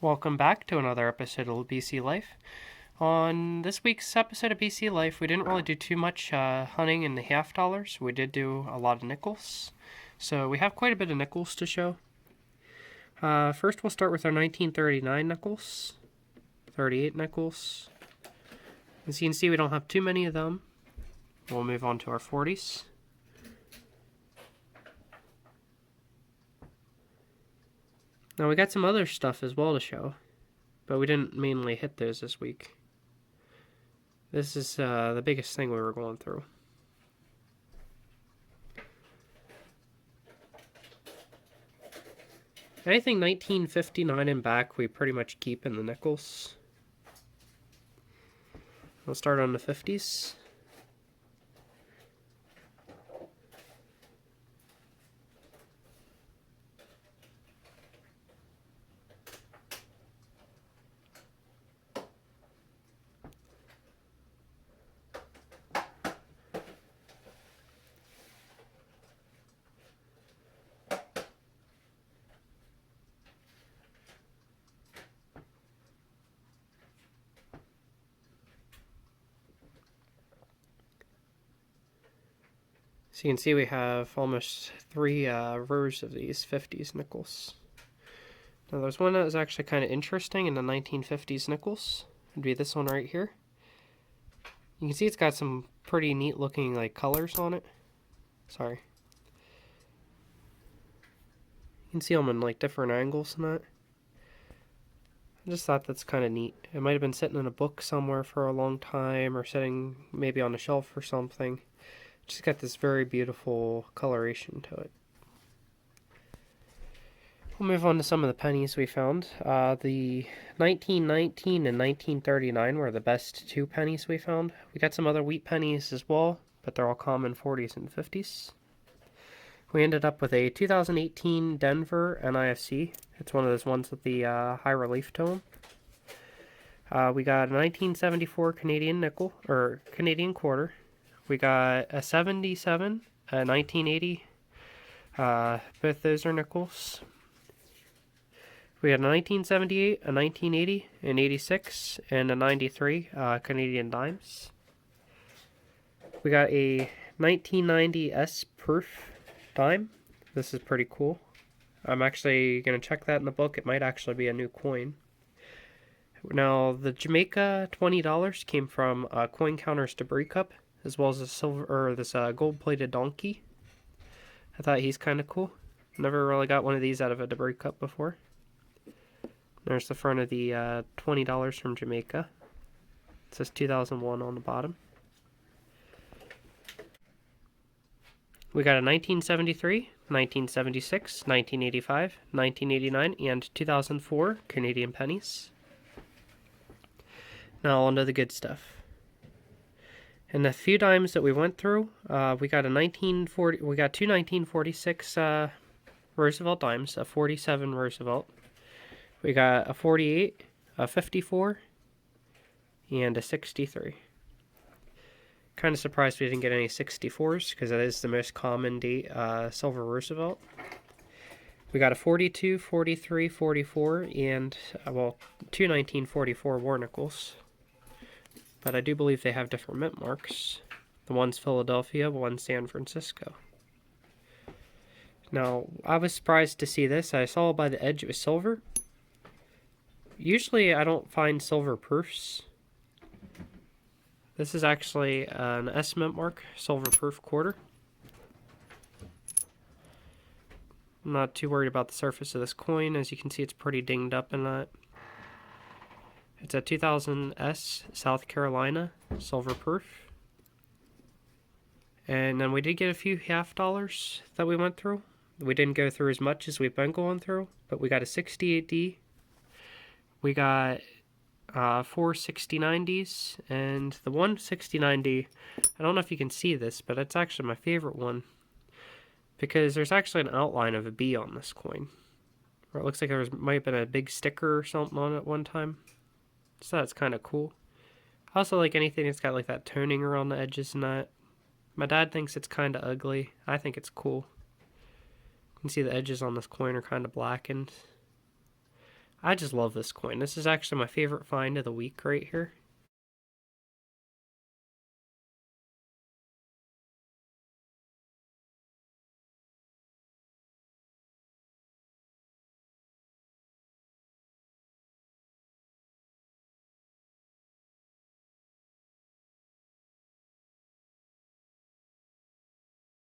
Welcome back to another episode of BC Life. On this week's episode of BC Life, we didn't really do too much hunting in the half dollars. We did do a lot of nickels. So we have quite a bit of nickels to show. First, we'll start with our 1939 nickels, 38 nickels. As you can see, we don't have too many of them. We'll move on to our 40s. Now we got some other stuff as well to show, but we didn't mainly hit those this week. This is the biggest thing we were going through. Anything 1959 and back, we pretty much keep in the nickels. We'll start on the 50s. So you can see we have almost three rows of these 50s nickels. Now there's one that was actually kind of interesting in the 1950s nickels. It'd be this one right here. You can see it's got some pretty neat looking like colors on it. Sorry. You can see them in like different angles and that. I just thought that's kind of neat. It might have been sitting in a book somewhere for a long time or sitting maybe on a shelf or something. Just got this very beautiful coloration to it. We'll move on to some of the pennies we found. The 1919 and 1939 were the best two pennies we found. We got some other wheat pennies as well, but they're all common 40s and 50s. We ended up with a 2018 Denver NIFC. It's one of those ones with the high relief to them. We got a 1974 Canadian nickel, or Canadian quarter. We got a 77, a 1980. Both those are nickels. We had a 1978, a 1980, an 86, and a 93 Canadian dimes. We got a 1990 S proof dime. This is pretty cool. I'm actually going to check that in the book. It might actually be a new coin. Now, the Jamaica $20 came from Coin Counter's Debris Cup, as well as a silver or this gold-plated donkey. I thought he's kind of cool. Never really got one of these out of a Debris Cup before. There's the front of the $20 from Jamaica. It says 2001 on the bottom. We got a 1973, 1976, 1985, 1989, and 2004 Canadian pennies. Now on to the good stuff. And the few dimes that we went through, we got two 1946 Roosevelt dimes, a 47 Roosevelt. We got a 48, a 54, and a 63. Kind of surprised we didn't get any 64s, because that is the most common date silver Roosevelt. We got a 42, 43, 44, and, two 1944 war nickels. But I do believe they have different mint marks. The one's Philadelphia, one's San Francisco. Now, I was surprised to see this. I saw by the edge it was silver. Usually I don't find silver proofs. This is actually an S mint mark, silver proof quarter. I'm not too worried about the surface of this coin. As you can see, it's pretty dinged up in that. It's a 2000 S, South Carolina, silver proof. And then we did get a few half dollars that we went through. We didn't go through as much as we've been going through, but we got a 68D. We got 4 69Ds, and the one 69D, I don't know if you can see this, but it's actually my favorite one, because there's actually an outline of a B on this coin. Or it looks like there might have been a big sticker or something on it one time. So that's kind of cool. I also like anything that's got like that toning around the edges and that. My dad thinks it's kind of ugly. I think it's cool. You can see the edges on this coin are kind of blackened. I just love this coin. This is actually my favorite find of the week right here.